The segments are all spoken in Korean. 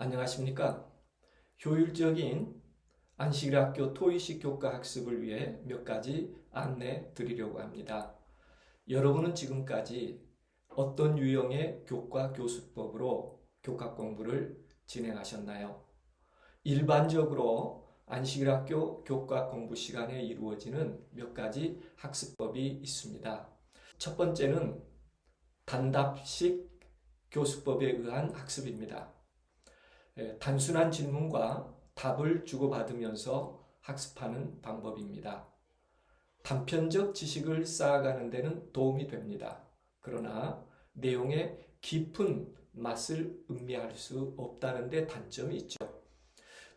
안녕하십니까? 효율적인 안식일학교 토의식 교과 학습을 위해 몇 가지 안내 드리려고 합니다. 여러분은 지금까지 어떤 유형의 교과 교수법으로 교과 공부를 진행하셨나요? 일반적으로 안식일학교 교과 공부 시간에 이루어지는 몇 가지 학습법이 있습니다. 첫 번째는 단답식 교수법에 의한 학습입니다. 단순한 질문과 답을 주고받으면서 학습하는 방법입니다. 단편적 지식을 쌓아가는 데는 도움이 됩니다. 그러나 내용의 깊은 맛을 음미할 수 없다는 데 단점이 있죠.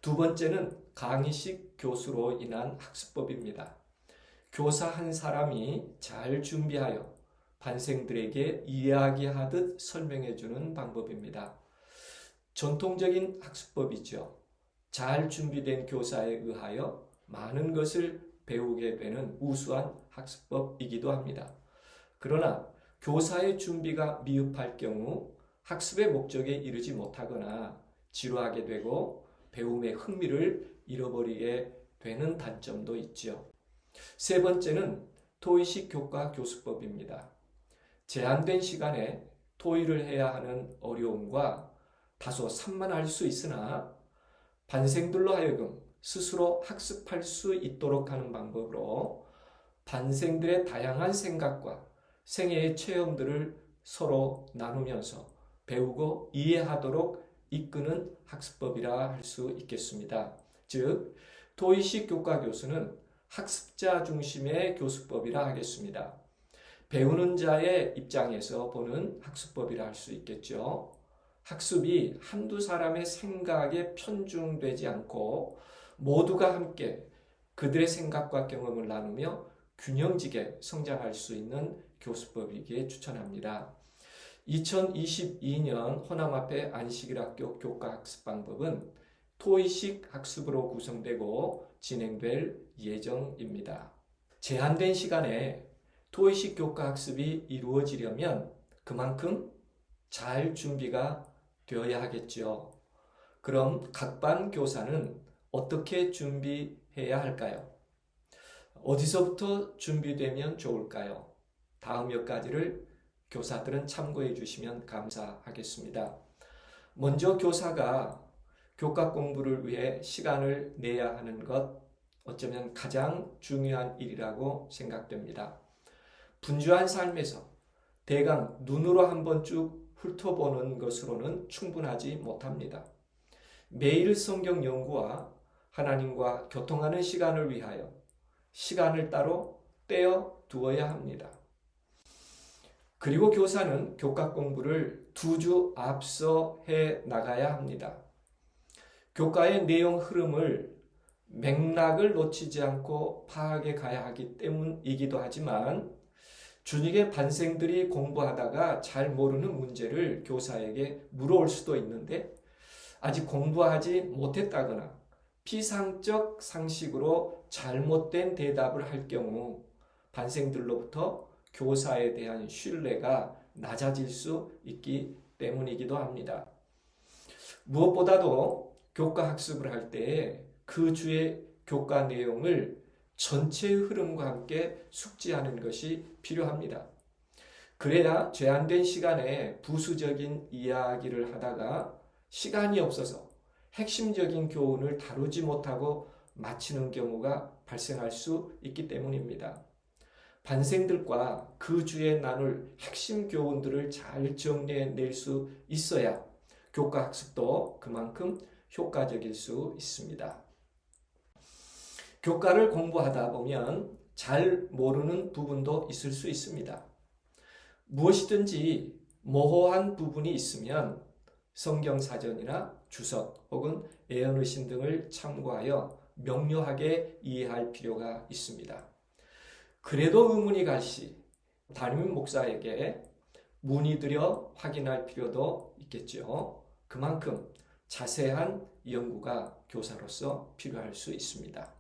두 번째는 강의식 교수로 인한 학습법입니다. 교사 한 사람이 잘 준비하여 반생들에게 이야기하듯 설명해주는 방법입니다. 전통적인 학습법이죠. 잘 준비된 교사에 의하여 많은 것을 배우게 되는 우수한 학습법이기도 합니다. 그러나 교사의 준비가 미흡할 경우 학습의 목적에 이르지 못하거나 지루하게 되고 배움의 흥미를 잃어버리게 되는 단점도 있죠. 세 번째는 토의식 교과 교수법입니다. 제한된 시간에 토의를 해야 하는 어려움과 다소 산만할 수 있으나 반생들로 하여금 스스로 학습할 수 있도록 하는 방법으로 반생들의 다양한 생각과 생애의 체험들을 서로 나누면서 배우고 이해하도록 이끄는 학습법이라 할 수 있겠습니다. 즉, 토의식 교과 교수는 학습자 중심의 교수법이라 하겠습니다. 배우는 자의 입장에서 보는 학습법이라 할 수 있겠죠. 학습이 한두 사람의 생각에 편중되지 않고 모두가 함께 그들의 생각과 경험을 나누며 균형지게 성장할 수 있는 교수법이기에 추천합니다. 2022년 호남앞에 안식일학교 교과학습 방법은 토의식 학습으로 구성되고 진행될 예정입니다. 제한된 시간에 토의식 교과학습이 이루어지려면 그만큼 잘 준비가 되어야 하겠죠. 그럼 각 반 교사는 어떻게 준비해야 할까요? 어디서부터 준비되면 좋을까요? 다음 몇 가지를 교사들은 참고해 주시면 감사하겠습니다. 먼저 교사가 교과 공부를 위해 시간을 내야 하는 것, 어쩌면 가장 중요한 일이라고 생각됩니다. 분주한 삶에서 대강 눈으로 한번 쭉 훑어보는 것으로는 충분하지 못합니다. 매일 성경 연구와 하나님과 교통하는 시간을 위하여 시간을 따로 떼어 두어야 합니다. 그리고 교사는 교과 공부를 2주 앞서 해 나가야 합니다. 교과의 내용 흐름을 맥락을 놓치지 않고 파악해 가야 하기 때문이기도 하지만 준익의 반생들이 공부하다가 잘 모르는 문제를 교사에게 물어올 수도 있는데 아직 공부하지 못했다거나 피상적 상식으로 잘못된 대답을 할 경우 반생들로부터 교사에 대한 신뢰가 낮아질 수 있기 때문이기도 합니다. 무엇보다도 교과 학습을 할 때 그 주의 교과 내용을 전체의 흐름과 함께 숙지하는 것이 필요합니다. 그래야 제한된 시간에 부수적인 이야기를 하다가 시간이 없어서 핵심적인 교훈을 다루지 못하고 마치는 경우가 발생할 수 있기 때문입니다. 반생들과 그 주에 나눌 핵심 교훈들을 잘 정리해낼 수 있어야 교과 학습도 그만큼 효과적일 수 있습니다. 교과를 공부하다 보면 잘 모르는 부분도 있을 수 있습니다. 무엇이든지 모호한 부분이 있으면 성경사전이나 주석 혹은 애언의신 등을 참고하여 명료하게 이해할 필요가 있습니다. 그래도 의문이 갈 시 담임 목사에게 문의드려 확인할 필요도 있겠죠. 그만큼 자세한 연구가 교사로서 필요할 수 있습니다.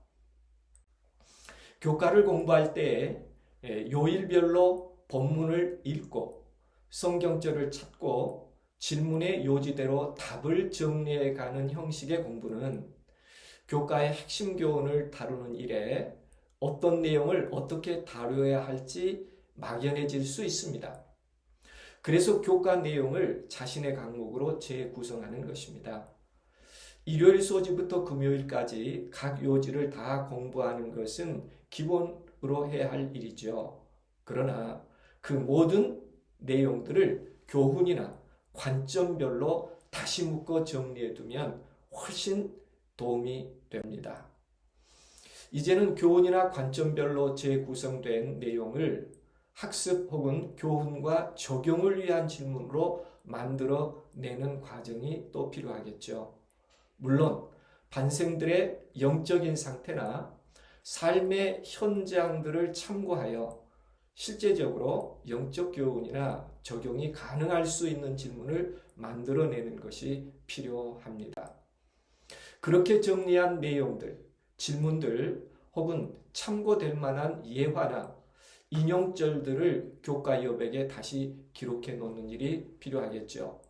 교과를 공부할 때 요일별로 본문을 읽고 성경절을 찾고 질문의 요지대로 답을 정리해가는 형식의 공부는 교과의 핵심 교훈을 다루는 일에 어떤 내용을 어떻게 다루어야 할지 막연해질 수 있습니다. 그래서 교과 내용을 자신의 과목으로 재구성하는 것입니다. 일요일 소지부터 금요일까지 각 요지를 다 공부하는 것은 기본으로 해야 할 일이죠. 그러나 그 모든 내용들을 교훈이나 관점별로 다시 묶어 정리해두면 훨씬 도움이 됩니다. 이제는 교훈이나 관점별로 재구성된 내용을 학습 혹은 교훈과 적용을 위한 질문으로 만들어내는 과정이 또 필요하겠죠. 물론 반생들의 영적인 상태나 삶의 현장들을 참고하여 실제적으로 영적 교훈이나 적용이 가능할 수 있는 질문을 만들어내는 것이 필요합니다. 그렇게 정리한 내용들, 질문들 혹은 참고될 만한 예화나 인용절들을 교과 여백에 다시 기록해 놓는 일이 필요하겠죠.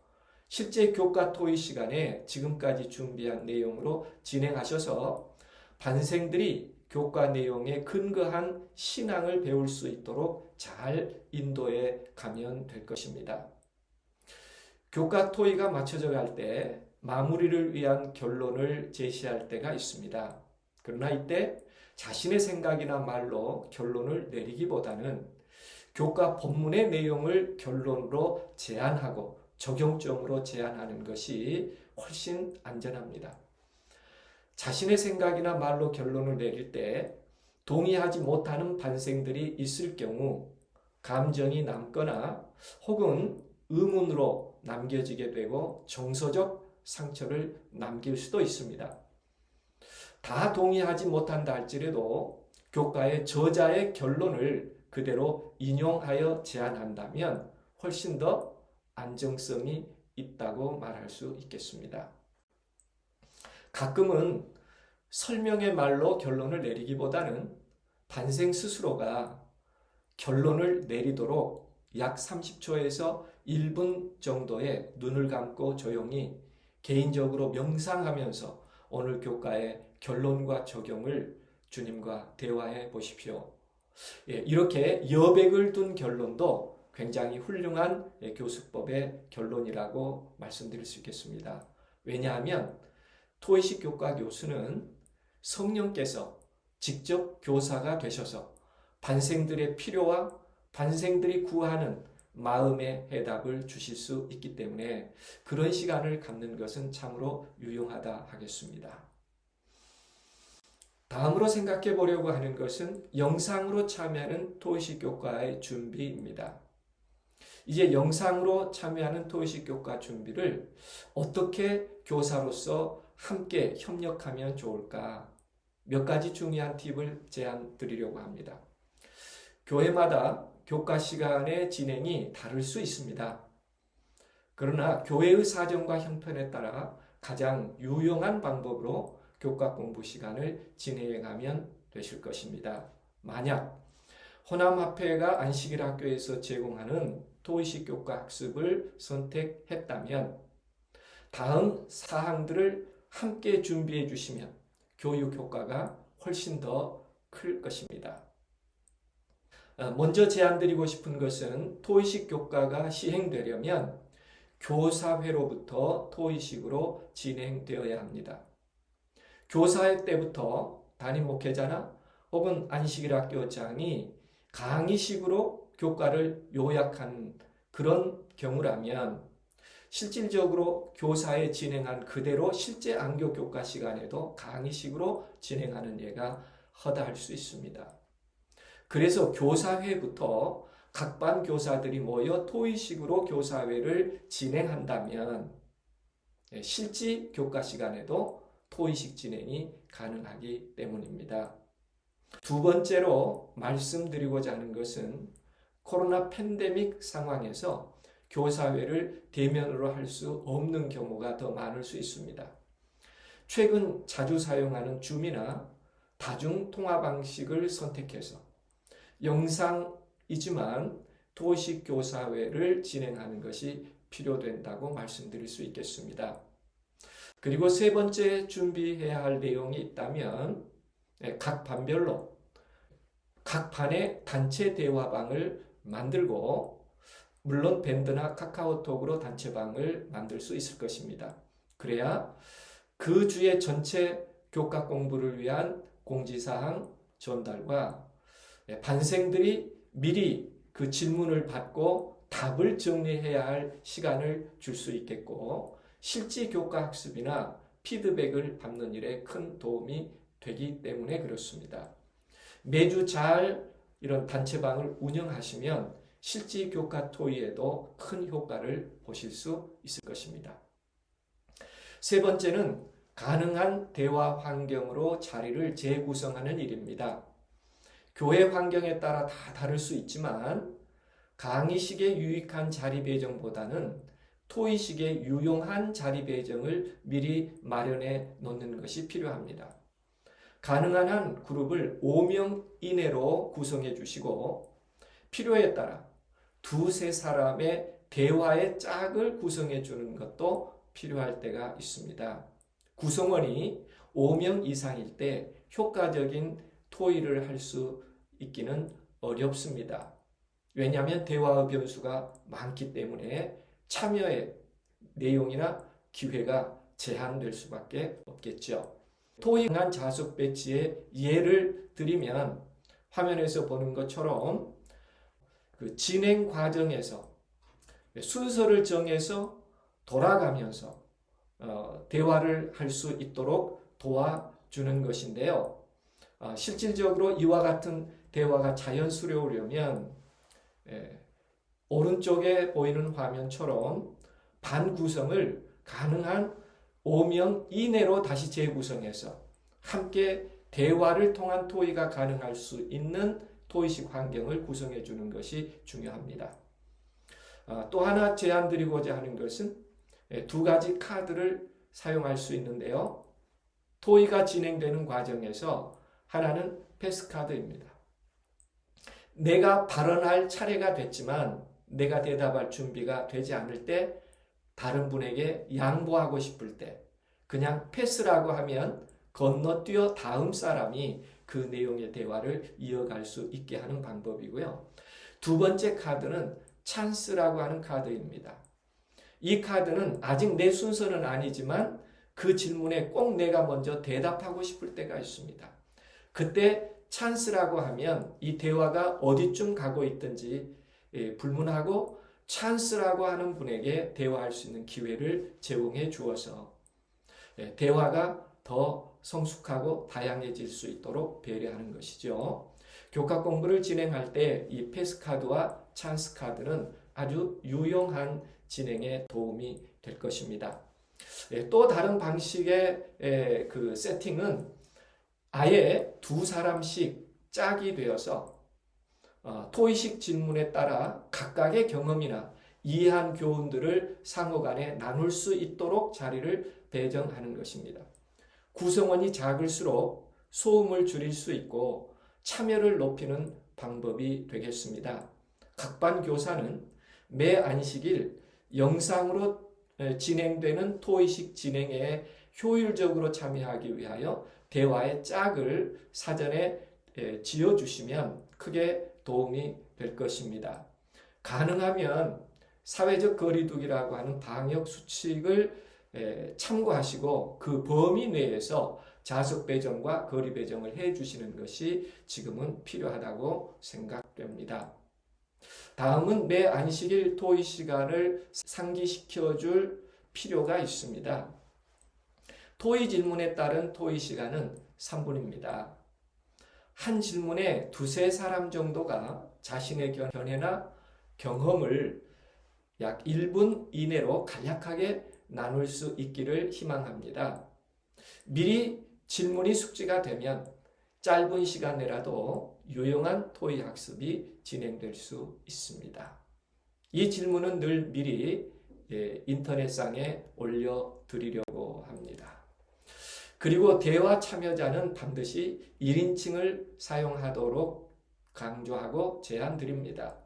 실제 교과 토의 시간에 지금까지 준비한 내용으로 진행하셔서 반생들이 교과 내용에 근거한 신앙을 배울 수 있도록 잘 인도해 가면 될 것입니다. 교과 토의가 맞춰져 갈 때 마무리를 위한 결론을 제시할 때가 있습니다. 그러나 이때 자신의 생각이나 말로 결론을 내리기보다는 교과 본문의 내용을 결론으로 제안하고 적용점으로 제안하는 것이 훨씬 안전합니다. 자신의 생각이나 말로 결론을 내릴 때 동의하지 못하는 반생들이 있을 경우 감정이 남거나 혹은 의문으로 남겨지게 되고 정서적 상처를 남길 수도 있습니다. 다 동의하지 못한다 할지라도 교과의 저자의 결론을 그대로 인용하여 제안한다면 훨씬 더 안정성이 있다고 말할 수 있겠습니다. 가끔은 설명의 말로 결론을 내리기보다는 반생 스스로가 결론을 내리도록 약 30초에서 1분 정도의 눈을 감고 조용히 개인적으로 명상하면서 오늘 교과의 결론과 적용을 주님과 대화해 보십시오. 이렇게 여백을 둔 결론도 굉장히 훌륭한 교수법의 결론이라고 말씀드릴 수 있겠습니다. 왜냐하면 토의식 교과 교수는 성령께서 직접 교사가 되셔서 반생들의 필요와 반생들이 구하는 마음의 해답을 주실 수 있기 때문에 그런 시간을 갖는 것은 참으로 유용하다 하겠습니다. 다음으로 생각해 보려고 하는 것은 영상으로 참여하는 토의식 교과의 준비입니다. 이제 영상으로 참여하는 토의식 교과 준비를 어떻게 교사로서 함께 협력하면 좋을까? 몇 가지 중요한 팁을 제안 드리려고 합니다. 교회마다 교과 시간의 진행이 다를 수 있습니다. 그러나 교회의 사정과 형편에 따라 가장 유용한 방법으로 교과 공부 시간을 진행하면 되실 것입니다. 만약 호남합회가 안식일 학교에서 제공하는 토의식 교과 학습을 선택했다면 다음 사항들을 함께 준비해 주시면 교육 효과가 훨씬 더 클 것입니다. 먼저 제안드리고 싶은 것은 토의식 교과가 시행되려면 교사회로부터 토의식으로 진행되어야 합니다. 교사회 때부터 담임 목회자나 혹은 안식일 학교장이 강의식으로 교과를 요약한 그런 경우라면 실질적으로 교사에 진행한 그대로 실제 안교 교과 시간에도 강의식으로 진행하는 예가 허다할 수 있습니다. 그래서 교사회부터 각 반 교사들이 모여 토의식으로 교사회를 진행한다면 실지 교과 시간에도 토의식 진행이 가능하기 때문입니다. 두 번째로 말씀드리고자 하는 것은 코로나 팬데믹 상황에서 교사회를 대면으로 할 수 없는 경우가 더 많을 수 있습니다. 최근 자주 사용하는 줌이나 다중통화 방식을 선택해서 영상이지만 토의식 교사회를 진행하는 것이 필요된다고 말씀드릴 수 있겠습니다. 그리고 세 번째 준비해야 할 내용이 있다면 각 반별로 각 반의 단체 대화방을 만들고 물론 밴드나 카카오톡으로 단체방을 만들 수 있을 것입니다. 그래야 그 주의 전체 교과 공부를 위한 공지사항 전달과 반생들이 미리 그 질문을 받고 답을 정리해야 할 시간을 줄 수 있겠고 실제 교과 학습이나 피드백을 받는 일에 큰 도움이 되기 때문에 그렇습니다. 매주 잘 이런 단체방을 운영하시면 실제 교과 토의에도 큰 효과를 보실 수 있을 것입니다. 세 번째는 가능한 대화 환경으로 자리를 재구성하는 일입니다. 교회 환경에 따라 다 다를 수 있지만 강의식의 유익한 자리 배정보다는 토의식의 유용한 자리 배정을 미리 마련해 놓는 것이 필요합니다. 가능한 한 그룹을 5명 이내로 구성해 주시고 필요에 따라 두세 사람의 대화의 짝을 구성해 주는 것도 필요할 때가 있습니다. 구성원이 5명 이상일 때 효과적인 토의를 할 수 있기는 어렵습니다. 왜냐하면 대화의 변수가 많기 때문에 참여의 내용이나 기회가 제한될 수밖에 없겠죠. 토의한 자습 배치의 예를 들면 화면에서 보는 것처럼 그 진행 과정에서 순서를 정해서 돌아가면서 대화를 할 수 있도록 도와주는 것인데요. 실질적으로 이와 같은 대화가 자연스러우려면 오른쪽에 보이는 화면처럼 반 구성을 가능한 5명 이내로 다시 재구성해서 함께 대화를 통한 토의가 가능할 수 있는 토의식 환경을 구성해 주는 것이 중요합니다. 또 하나 제안드리고자 하는 것은 두 가지 카드를 사용할 수 있는데요. 토의가 진행되는 과정에서 하나는 패스카드입니다. 내가 발언할 차례가 됐지만 내가 대답할 준비가 되지 않을 때 다른 분에게 양보하고 싶을 때 그냥 패스라고 하면 건너뛰어 다음 사람이 그 내용의 대화를 이어갈 수 있게 하는 방법이고요. 두 번째 카드는 찬스라고 하는 카드입니다. 이 카드는 아직 내 순서는 아니지만 그 질문에 꼭 내가 먼저 대답하고 싶을 때가 있습니다. 그때 찬스라고 하면 이 대화가 어디쯤 가고 있든지 불문하고 찬스라고 하는 분에게 대화할 수 있는 기회를 제공해 주어서 대화가 더 성숙하고 다양해질 수 있도록 배려하는 것이죠. 교과 공부를 진행할 때 이 패스카드와 찬스카드는 아주 유용한 진행에 도움이 될 것입니다. 또 다른 방식의 그 세팅은 아예 두 사람씩 짝이 되어서 토의식 질문에 따라 각각의 경험이나 이해한 교훈들을 상호간에 나눌 수 있도록 자리를 배정하는 것입니다. 구성원이 작을수록 소음을 줄일 수 있고 참여를 높이는 방법이 되겠습니다. 각 반 교사는 매 안식일 영상으로 진행되는 토의식 진행에 효율적으로 참여하기 위하여 대화의 짝을 사전에 지어주시면 크게 도움이 될 것입니다. 가능하면 사회적 거리두기라고 하는 방역 수칙을 참고하시고 그 범위 내에서 좌석 배정과 거리 배정을 해주시는 것이 지금은 필요하다고 생각됩니다. 다음은 매 안식일 토의 시간을 상기시켜줄 필요가 있습니다. 토의 질문에 따른 토의 시간은 3분입니다. 한 질문에 두세 사람 정도가 자신의 견해나 경험을 약 1분 이내로 간략하게 나눌 수 있기를 희망합니다. 미리 질문이 숙지가 되면 짧은 시간 내라도 유용한 토의 학습이 진행될 수 있습니다. 이 질문은 늘 미리 인터넷상에 올려드리려고 합니다. 그리고 대화 참여자는 반드시 1인칭을 사용하도록 강조하고 제안드립니다.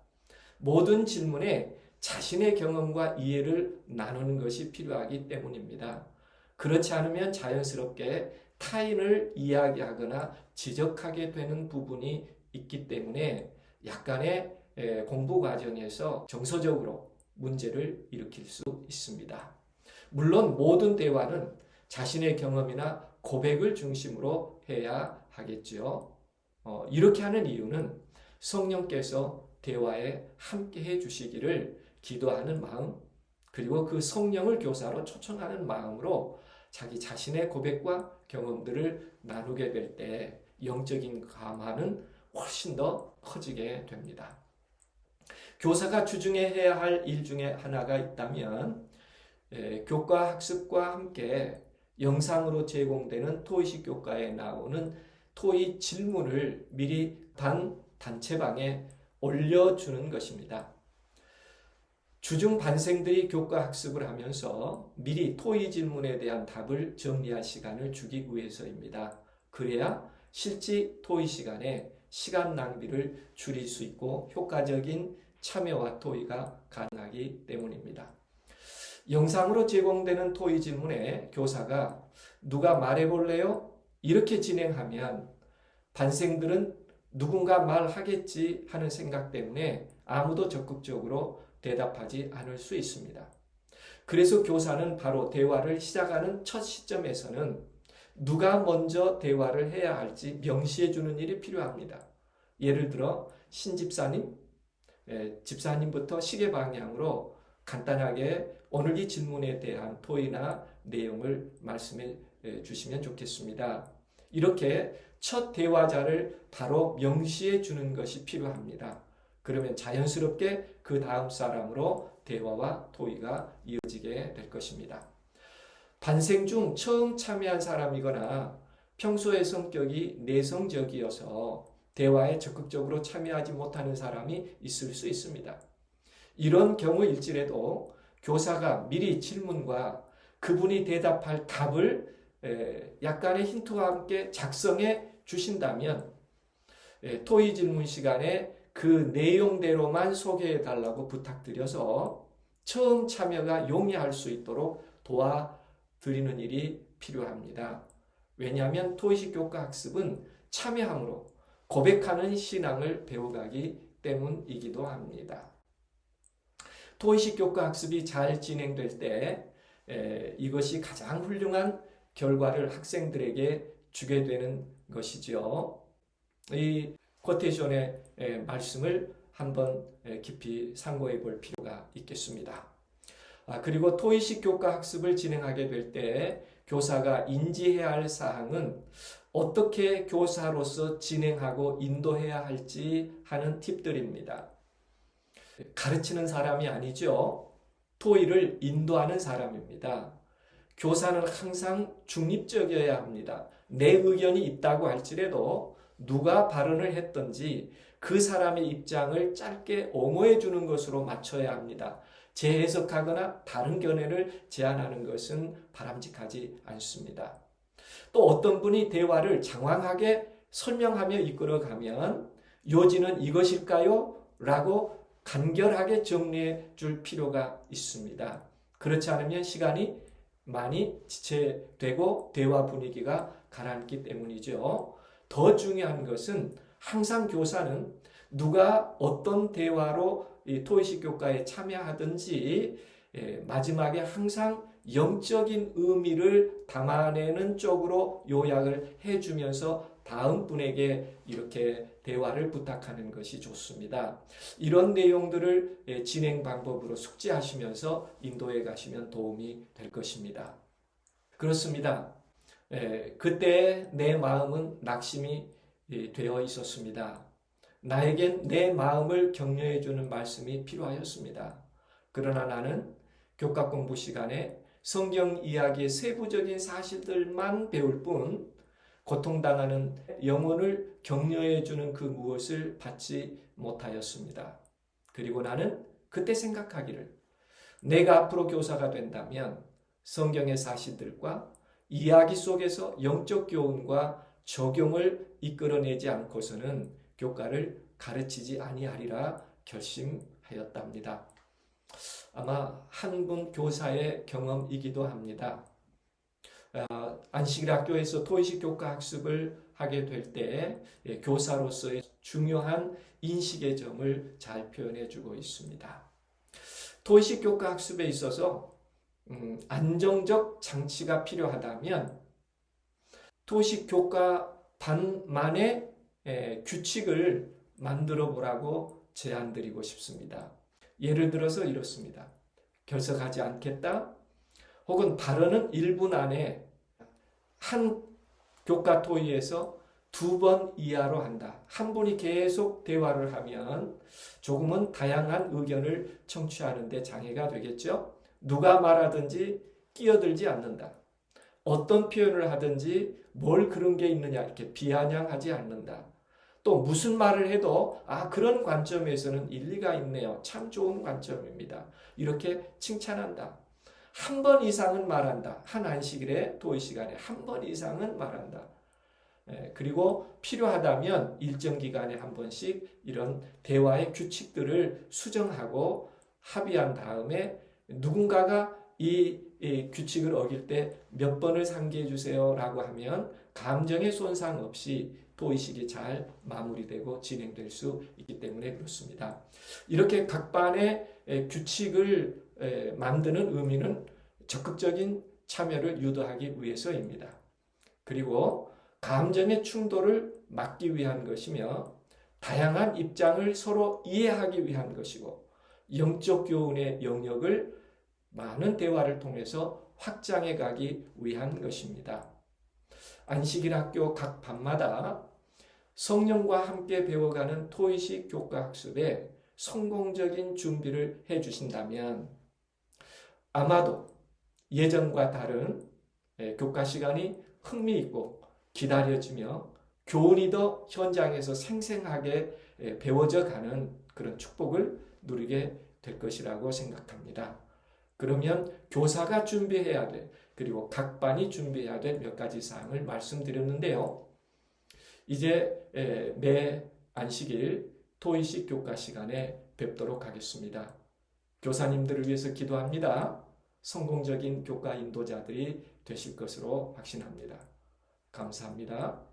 모든 질문에 자신의 경험과 이해를 나누는 것이 필요하기 때문입니다. 그렇지 않으면 자연스럽게 타인을 이야기하거나 지적하게 되는 부분이 있기 때문에 약간의 공부 과정에서 정서적으로 문제를 일으킬 수 있습니다. 물론 모든 대화는 자신의 경험이나 고백을 중심으로 해야 하겠죠. 이렇게 하는 이유는 성령께서 대화에 함께 해 주시기를 기도하는 마음, 그리고 그 성령을 교사로 초청하는 마음으로 자기 자신의 고백과 경험들을 나누게 될 때 영적인 감화는 훨씬 더 커지게 됩니다. 교사가 주중에 해야 할 일 중에 하나가 있다면 교과 학습과 함께 영상으로 제공되는 토의식 교과에 나오는 토의 질문을 미리 단체방에 올려주는 것입니다. 주중 반생들이 교과 학습을 하면서 미리 토의 질문에 대한 답을 정리할 시간을 주기 위해서입니다. 그래야 실제 토의 시간에 시간 낭비를 줄일 수 있고 효과적인 참여와 토의가 가능하기 때문입니다. 영상으로 제공되는 토의 질문에 교사가 누가 말해볼래요? 이렇게 진행하면 반생들은 누군가 말하겠지 하는 생각 때문에 아무도 적극적으로 대답하지 않을 수 있습니다. 그래서 교사는 바로 대화를 시작하는 첫 시점에서는 누가 먼저 대화를 해야 할지 명시해 주는 일이 필요합니다. 예를 들어 신집사님, 집사님부터 시계 방향으로 간단하게 오늘 이 질문에 대한 토의나 내용을 말씀해 주시면 좋겠습니다. 이렇게 첫 대화자를 바로 명시해 주는 것이 필요합니다. 그러면 자연스럽게 그 다음 사람으로 대화와 토의가 이어지게 될 것입니다. 반생 중 처음 참여한 사람이거나 평소의 성격이 내성적이어서 대화에 적극적으로 참여하지 못하는 사람이 있을 수 있습니다. 이런 경우일지라도 교사가 미리 질문과 그분이 대답할 답을 약간의 힌트와 함께 작성해 주신다면 토의 질문 시간에 그 내용대로만 소개해 달라고 부탁드려서 처음 참여가 용이할 수 있도록 도와드리는 일이 필요합니다. 왜냐하면 토의식 교과 학습은 참여함으로 고백하는 신앙을 배워가기 때문이기도 합니다. 토의식 교과 학습이 잘 진행될 때 이것이 가장 훌륭한 결과를 학생들에게 주게 되는 것이죠. 이 코테이션의 말씀을 한번 깊이 상고해 볼 필요가 있겠습니다. 그리고 토의식 교과 학습을 진행하게 될 때 교사가 인지해야 할 사항은 어떻게 교사로서 진행하고 인도해야 할지 하는 팁들입니다. 가르치는 사람이 아니죠. 토의를 인도하는 사람입니다. 교사는 항상 중립적이어야 합니다. 내 의견이 있다고 할지라도 누가 발언을 했든지 그 사람의 입장을 짧게 옹호해 주는 것으로 맞춰야 합니다. 재해석하거나 다른 견해를 제안하는 것은 바람직하지 않습니다. 또 어떤 분이 대화를 장황하게 설명하며 이끌어가면 요지는 이것일까요? 라고 간결하게 정리해 줄 필요가 있습니다. 그렇지 않으면 시간이 많이 지체되고 대화 분위기가 가라앉기 때문이죠. 더 중요한 것은 항상 교사는 누가 어떤 대화로 이 토의식 교과에 참여하든지 마지막에 항상 영적인 의미를 담아내는 쪽으로 요약을 해주면서 다음 분에게 이렇게 대화를 부탁하는 것이 좋습니다. 이런 내용들을 진행 방법으로 숙지하시면서 인도해 가시면 도움이 될 것입니다. 그렇습니다. 그때 내 마음은 낙심이 되어 있었습니다. 나에겐 내 마음을 격려해 주는 말씀이 필요하였습니다. 그러나 나는 교과 공부 시간에 성경 이야기의 세부적인 사실들만 배울 뿐 고통당하는 영혼을 격려해 주는 그 무엇을 받지 못하였습니다. 그리고 나는 그때 생각하기를 내가 앞으로 교사가 된다면 성경의 사실들과 이야기 속에서 영적 교훈과 적용을 이끌어내지 않고서는 교과를 가르치지 아니하리라 결심하였답니다. 아마 한 분 교사의 경험이기도 합니다. 안식일 학교에서 토의식 교과 학습을 하게 될 때 교사로서의 중요한 인식의 점을 잘 표현해 주고 있습니다. 토의식 교과 학습에 있어서 안정적 장치가 필요하다면 토의식 교과 반만의 규칙을 만들어 보라고 제안드리고 싶습니다. 예를 들어서 이렇습니다. 결석하지 않겠다. 혹은 발언은 1분 안에 한 교과 토의에서 2번 이하로 한다. 한 분이 계속 대화를 하면 조금은 다양한 의견을 청취하는 데 장애가 되겠죠. 누가 말하든지 끼어들지 않는다. 어떤 표현을 하든지 뭘 그런 게 있느냐 이렇게 비아냥하지 않는다. 또 무슨 말을 해도 그런 관점에서는 일리가 있네요. 참 좋은 관점입니다. 이렇게 칭찬한다. 한 번 이상은 말한다. 한 안식일에 토의 시간에 한 번 이상은 말한다. 그리고 필요하다면 일정 기간에 한 번씩 이런 대화의 규칙들을 수정하고 합의한 다음에 누군가가 이 규칙을 어길 때 몇 번을 상기해 주세요 라고 하면 감정의 손상 없이 토의식이 잘 마무리되고 진행될 수 있기 때문에 그렇습니다. 이렇게 각반의 규칙을 만드는 의미는 적극적인 참여를 유도하기 위해서입니다. 그리고 감정의 충돌을 막기 위한 것이며 다양한 입장을 서로 이해하기 위한 것이고 영적 교훈의 영역을 많은 대화를 통해서 확장해 가기 위한 것입니다. 안식일 학교 각 반마다 성령과 함께 배워가는 토의식 교과 학습에 성공적인 준비를 해주신다면 아마도 예전과 다른 교과 시간이 흥미있고 기다려지며 교훈이 더 현장에서 생생하게 배워져 가는 그런 축복을 누리게 될 것이라고 생각합니다. 그러면 교사가 준비해야 될 그리고 각 반이 준비해야 될 몇 가지 사항을 말씀드렸는데요. 이제 매 안식일 토의식 교과 시간에 뵙도록 하겠습니다. 교사님들을 위해서 기도합니다. 성공적인 교과 인도자들이 되실 것으로 확신합니다. 감사합니다.